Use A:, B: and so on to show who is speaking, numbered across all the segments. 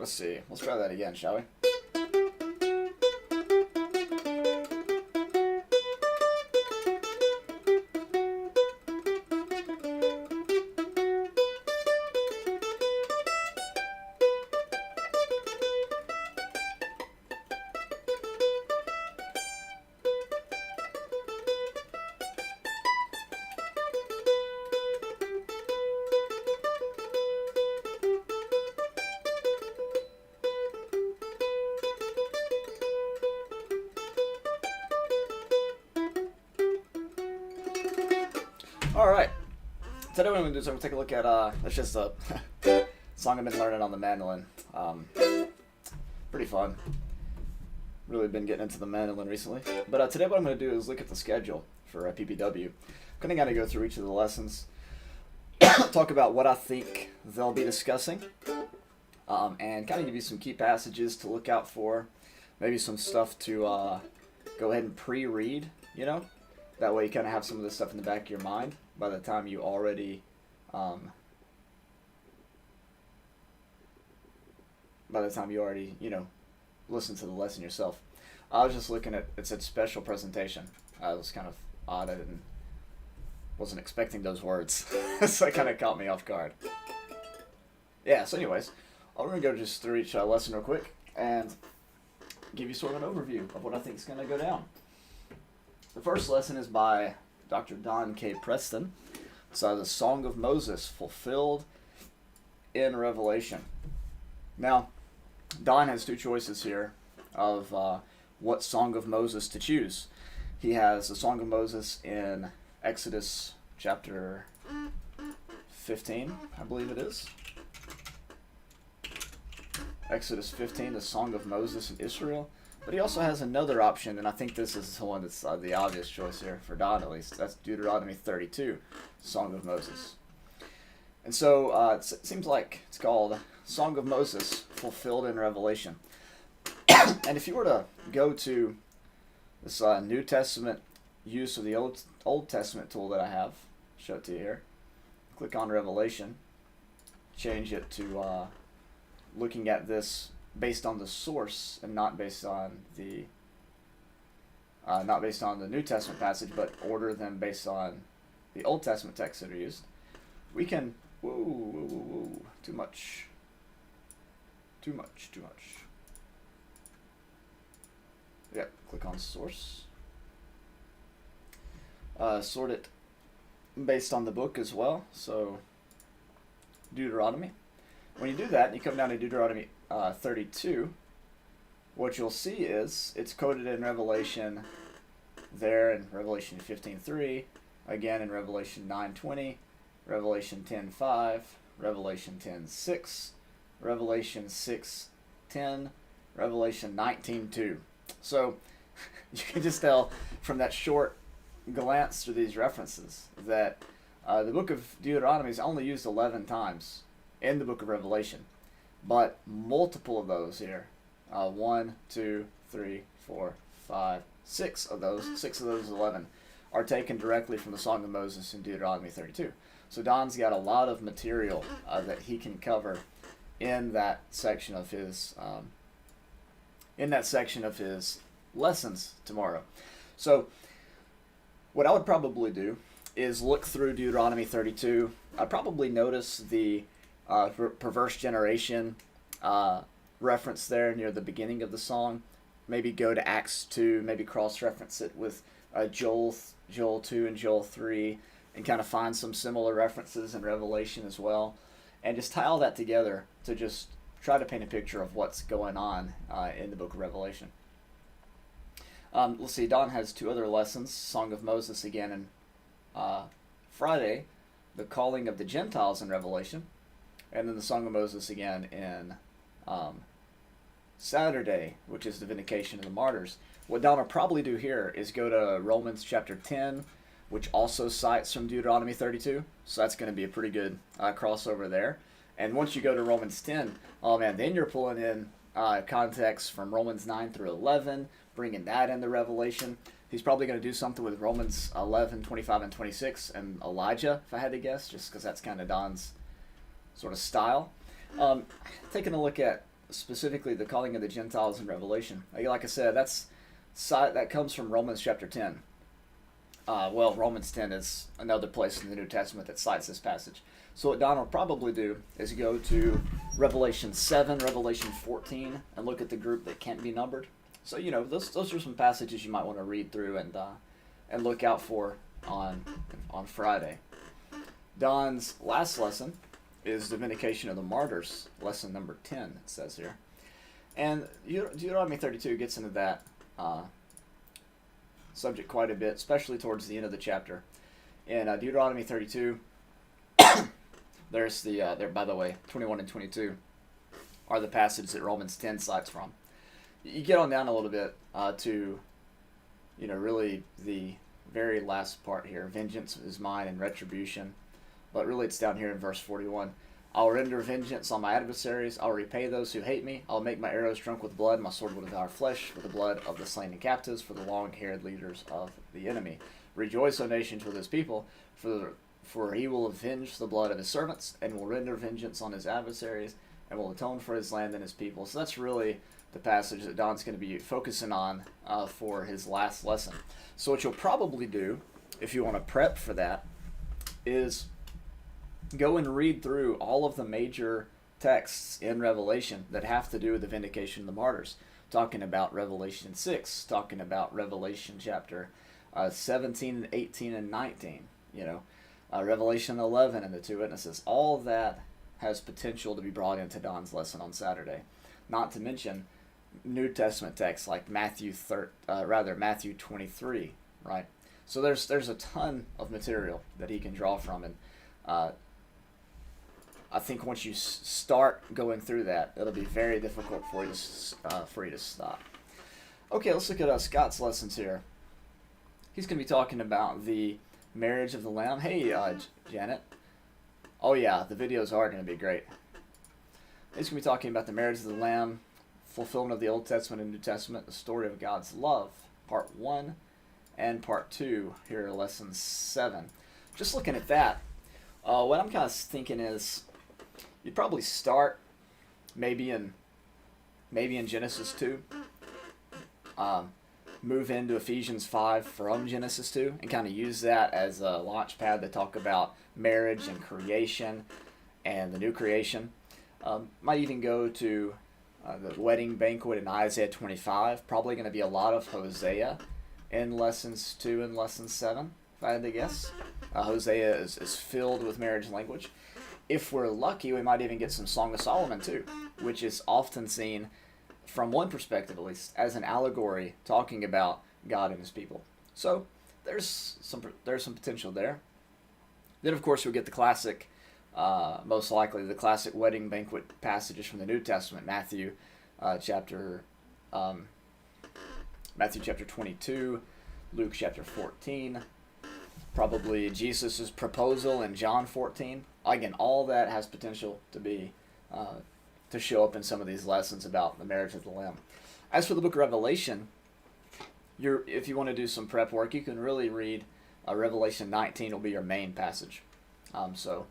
A: Let's see. Let's try that again, shall we? All right. Today what I'm going to do is I'm going to take a look at, it's just a song I've been learning on the mandolin. Pretty fun. Really been getting into the mandolin recently. But today what I'm going to do is look at the schedule for PPW. I'm going to go through each of the lessons, talk about what I think they'll be discussing, and kind of give you some key passages to look out for, maybe some stuff to go ahead and pre-read, you know? That way you kind of have some of this stuff in the back of your mind by the time you already, you know, listen to the lesson yourself. I was just looking at, it said special presentation. It was kind of odd. I wasn't expecting those words. So it kind of caught me off guard. Yeah, so anyways, I'm going to go just through each lesson real quick and give you sort of an overview of what I think is going to go down. The first lesson is by Dr. Don K. Preston. It's the Song of Moses, fulfilled in Revelation. Now, Don has two choices here of what Song of Moses to choose. He has the Song of Moses in Exodus chapter 15, I believe it is. Exodus 15, the Song of Moses and Israel. But he also has another option, and I think this is the one that's the obvious choice here, for Don at least. That's Deuteronomy 32, Song of Moses. And so it seems like it's called Song of Moses, fulfilled in Revelation. And if you were to go to this New Testament use of the Old Testament tool that I have, show it to you here, click on Revelation, change it to looking at this based on the source and not based on the New Testament passage, but order them based on the Old Testament texts that are used. We can too much. Yep, click on source. Sort it based on the book as well. So Deuteronomy. When you do that, you come down to Deuteronomy 32, what you'll see is it's coded in Revelation there, in Revelation 15:3, again in Revelation 9:20, Revelation 10:5, Revelation 10:6, Revelation 6:10, Revelation 19:2. So you can just tell from that short glance through these references that the book of Deuteronomy is only used 11 times in the book of Revelation. But multiple of those here, 1, 2, 3, 4, 5, 6 of those 11 are taken directly from the Song of Moses in Deuteronomy 32. So Don's got a lot of material that he can cover in that section of his lessons tomorrow. So what I would probably do is look through Deuteronomy 32. I'd probably notice the perverse generation reference there near the beginning of the song. Maybe go to Acts 2, maybe cross-reference it with Joel 2 and Joel 3, and kind of find some similar references in Revelation as well, and just tie all that together to just try to paint a picture of what's going on in the book of Revelation. Let's see, Don has two other lessons, Song of Moses again, and Friday, the calling of the Gentiles in Revelation, and then the Song of Moses again in Saturday, which is the vindication of the martyrs. What Don will probably do here is go to Romans chapter 10, which also cites from Deuteronomy 32. So that's going to be a pretty good crossover there. And once you go to Romans 10, oh man, then you're pulling in context from Romans 9 through 11, bringing that into Revelation. He's probably going to do something with Romans 11, 25, and 26, and Elijah, if I had to guess, just because that's kind of Don's sort of style. Taking a look at specifically the calling of the Gentiles in Revelation. Like I said, that comes from Romans chapter 10. Romans 10 is another place in the New Testament that cites this passage. So what Don will probably do is go to Revelation 7, Revelation 14, and look at the group that can't be numbered. So, those are some passages you might want to read through and look out for on Friday. Don's last lesson is the vindication of the martyrs, lesson number 10, it says here. And Deuteronomy 32 gets into that subject quite a bit, especially towards the end of the chapter. In Deuteronomy 32, there's there, by the way, 21 and 22 are the passages that Romans 10 cites from. You get on down a little bit to, really the very last part here. Vengeance is mine and retribution. But really it's down here in verse 41. I'll render vengeance on my adversaries. I'll repay those who hate me. I'll make my arrows drunk with blood. My sword will devour flesh with the blood of the slain and captives, for the long-haired leaders of the enemy. Rejoice, O nations, with his people, for he will avenge the blood of his servants, and will render vengeance on his adversaries, and will atone for his land and his people. So that's really the passage that Don's going to be focusing on for his last lesson. So what you'll probably do, if you want to prep for that, is go and read through all of the major texts in Revelation that have to do with the vindication of the martyrs. Talking about Revelation 6, talking about Revelation chapter 17 and 18 and 19, Revelation 11 and the two witnesses. All of that has potential to be brought into Don's lesson on Saturday. Not to mention New Testament texts like Matthew 23, right? So there's a ton of material that he can draw from, and I think once you start going through that, it'll be very difficult for you to stop. Okay, let's look at Scott's lessons here. He's going to be talking about the marriage of the Lamb. Hey, Janet. Oh yeah, the videos are going to be great. He's going to be talking about the marriage of the Lamb, fulfillment of the Old Testament and New Testament, the story of God's love, part 1 and part 2, here lesson 7. Just looking at that, what I'm kind of thinking is you'd probably start maybe in Genesis 2, move into Ephesians 5 from Genesis 2, and kind of use that as a launch pad to talk about marriage and creation and the new creation. Might even go to the wedding banquet in Isaiah 25. Probably going to be a lot of Hosea in lessons 2 and lesson 7, if I had to guess. Hosea is filled with marriage language. If we're lucky, we might even get some Song of Solomon too, which is often seen, from one perspective at least, as an allegory talking about God and his people. So there's some potential there. Then of course we get the classic, most likely the classic wedding banquet passages from the New Testament, Matthew chapter 22, Luke chapter 14, probably Jesus' proposal in John 14. Again, all that has potential to be to show up in some of these lessons about the marriage of the Lamb. As for the book of Revelation, if you want to do some prep work, you can really read Revelation 19 will be your main passage. So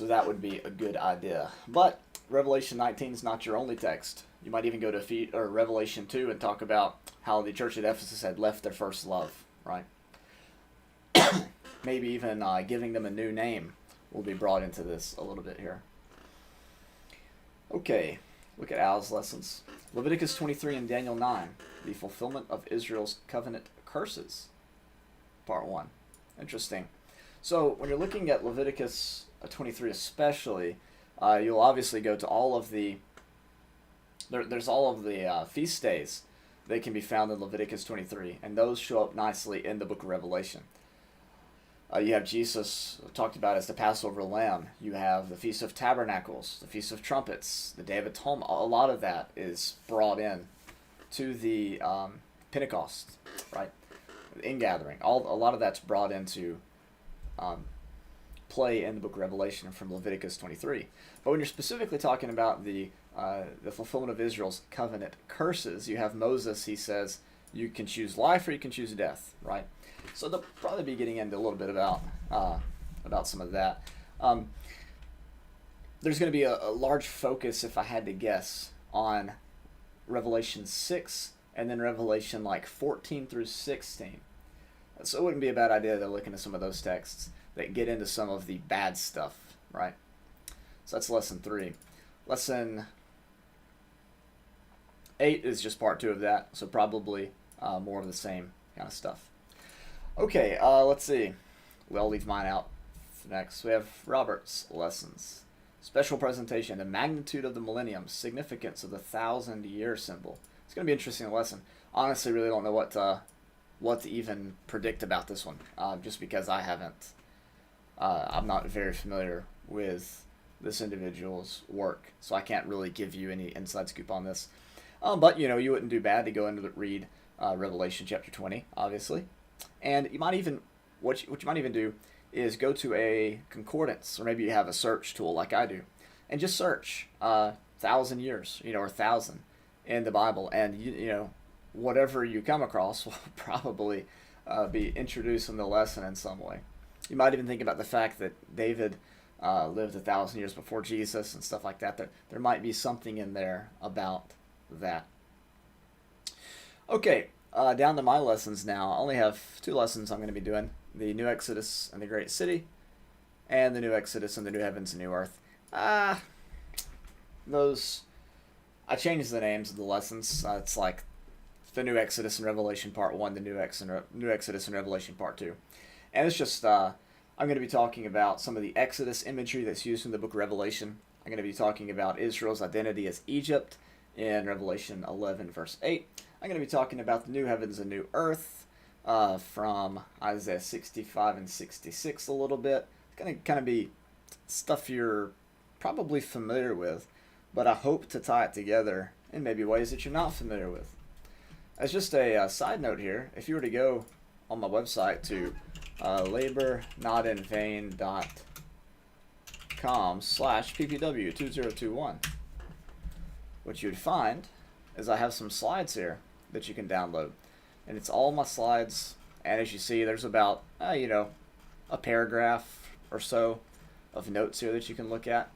A: that would be a good idea. But Revelation 19 is not your only text. You might even go to Revelation 2 and talk about how the church at Ephesus had left their first love, right? Maybe even giving them a new name will be brought into this a little bit here. Okay, look at Al's lessons. Leviticus 23 and Daniel 9, the fulfillment of Israel's covenant curses, part 1. Interesting. So when you're looking at Leviticus 23 especially, you'll obviously go to all of the, there's all of the feast days that can be found in Leviticus 23, and those show up nicely in the book of Revelation. You have Jesus talked about as the Passover lamb. You have the Feast of Tabernacles, the Feast of Trumpets, the Day of Atonement. A lot of that is brought in to the Pentecost, right? The ingathering. A lot of that's brought into play in the book of Revelation from Leviticus 23. But when you're specifically talking about the fulfillment of Israel's covenant curses, you have Moses. He says you can choose life or you can choose death, right? So they'll probably be getting into a little bit about some of that. there's going to be a large focus, if I had to guess, on Revelation 6 and then Revelation like 14 through 16. So it wouldn't be a bad idea to look into some of those texts that get into some of the bad stuff, right? So that's lesson 3. Lesson 8 is just part 2 of that, so probably more of the same kind of stuff. Okay, let's see. We'll leave mine out for next. We have Robert's lessons. Special presentation, the magnitude of the millennium, significance of the 1,000-year symbol. It's going to be an interesting lesson. Honestly, really don't know what to even predict about this one, just because I'm not very familiar with this individual's work, so I can't really give you any inside scoop on this. But you wouldn't do bad to go into read Revelation chapter 20, obviously, and you might even what you might even do is go to a concordance, or maybe you have a search tool like I do, and just search 1,000 years, or 1,000 in the Bible, and whatever you come across will probably be introduced in the lesson in some way. You might even think about the fact that David lived 1,000 years before Jesus and stuff like that. There might be something in there about that. Okay, down to my lessons now. I only have 2 lessons I'm going to be doing. The New Exodus and the Great City, and the New Exodus and the New Heavens and New Earth. Those, I changed the names of the lessons. It's like the New Exodus and Revelation Part 1, the New Exodus and Revelation Part 2. And it's just, I'm going to be talking about some of the Exodus imagery that's used in the book of Revelation. I'm going to be talking about Israel's identity as Egypt in Revelation 11, verse 8. I'm going to be talking about the New Heavens and New Earth from Isaiah 65 and 66 a little bit. It's going to kind of be stuff you're probably familiar with, but I hope to tie it together in maybe ways that you're not familiar with. As just a side note here, if you were to go on my website to labornotinvain.com/ppw2021, what you'd find is I have some slides here that you can download. And it's all my slides, and as you see, there's about, a paragraph or so of notes here that you can look at.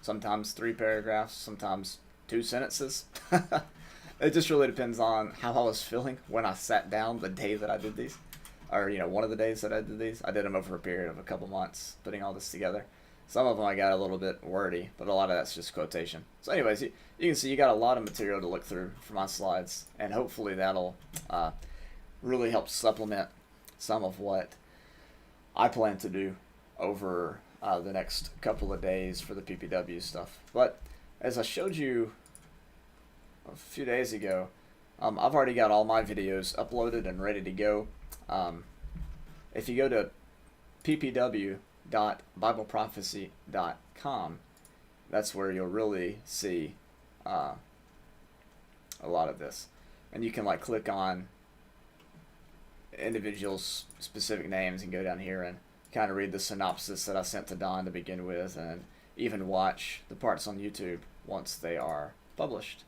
A: Sometimes 3 paragraphs, sometimes 2 sentences. It just really depends on how I was feeling when I sat down the day that I did these. Or, one of the days that I did these. I did them over a period of a couple months, putting all this together. Some of them I got a little bit wordy, but a lot of that's just quotation. So anyways, you can see you got a lot of material to look through for my slides, and hopefully that'll really help supplement some of what I plan to do over the next couple of days for the PPW stuff. But as I showed you a few days ago, I've already got all my videos uploaded and ready to go. If you go to ppw.bibleprophecy.com, that's where you'll really see a lot of this. And you can click on individuals' specific names and go down here and kind of read the synopsis that I sent to Don to begin with, and even watch the parts on YouTube once they are published.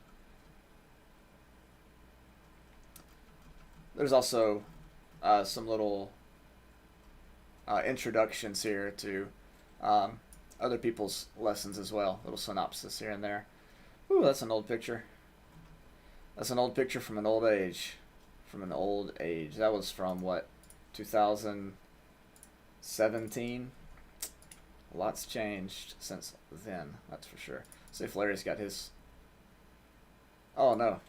A: There's also some little introductions here to other people's lessons as well. Little synopsis here and there. Ooh, that's an old picture. That's an old picture from an old age. From an old age. That was from, 2017? A lot's changed since then, that's for sure. See if Larry's got his... Oh, no.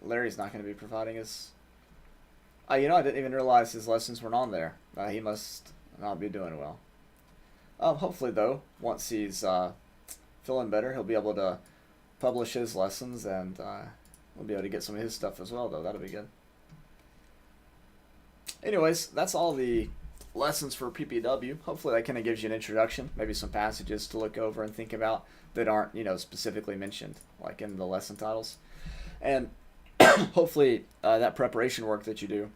A: Larry's not going to be providing his... I didn't even realize his lessons weren't on there. He must not be doing well. Hopefully, though, once he's feeling better, he'll be able to publish his lessons, and we'll be able to get some of his stuff as well, though. That'll be good. Anyways, that's all the lessons for PPW. Hopefully that kind of gives you an introduction, maybe some passages to look over and think about that aren't, specifically mentioned, like in the lesson titles. And hopefully that preparation work that you do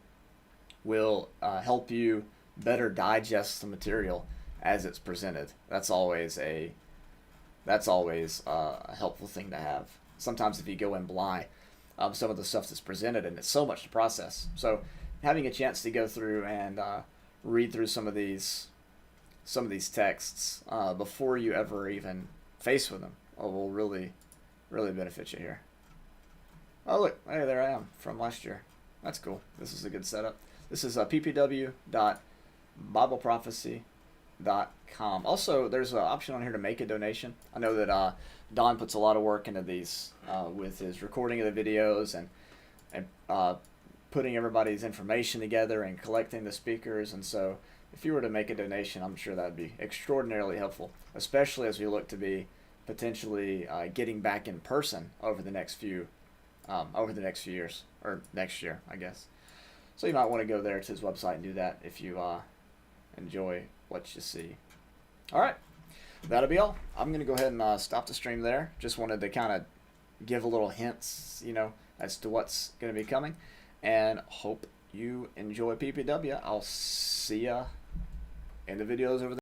A: will help you better digest the material as it's presented. That's always a helpful thing to have. Sometimes if you go in blind, some of the stuff that's presented, and it's so much to process. So having a chance to go through and read through some of these texts before you ever even face with them will really benefit you here. Oh look, hey, there I am from last year. That's cool. This is a good setup. This is ppw.bibleprophecy.com. Also, there's an option on here to make a donation. I know that Don puts a lot of work into these with his recording of the videos and putting everybody's information together and collecting the speakers. And so if you were to make a donation, I'm sure that would be extraordinarily helpful, especially as we look to be potentially getting back in person over the next few years, or next year, I guess. So you might want to go there to his website and do that if you enjoy what you see. All right, that'll be all. I'm going to go ahead and stop the stream there. Just wanted to kind of give a little hints, as to what's going to be coming, and hope you enjoy PPW. I'll see ya in the videos over there.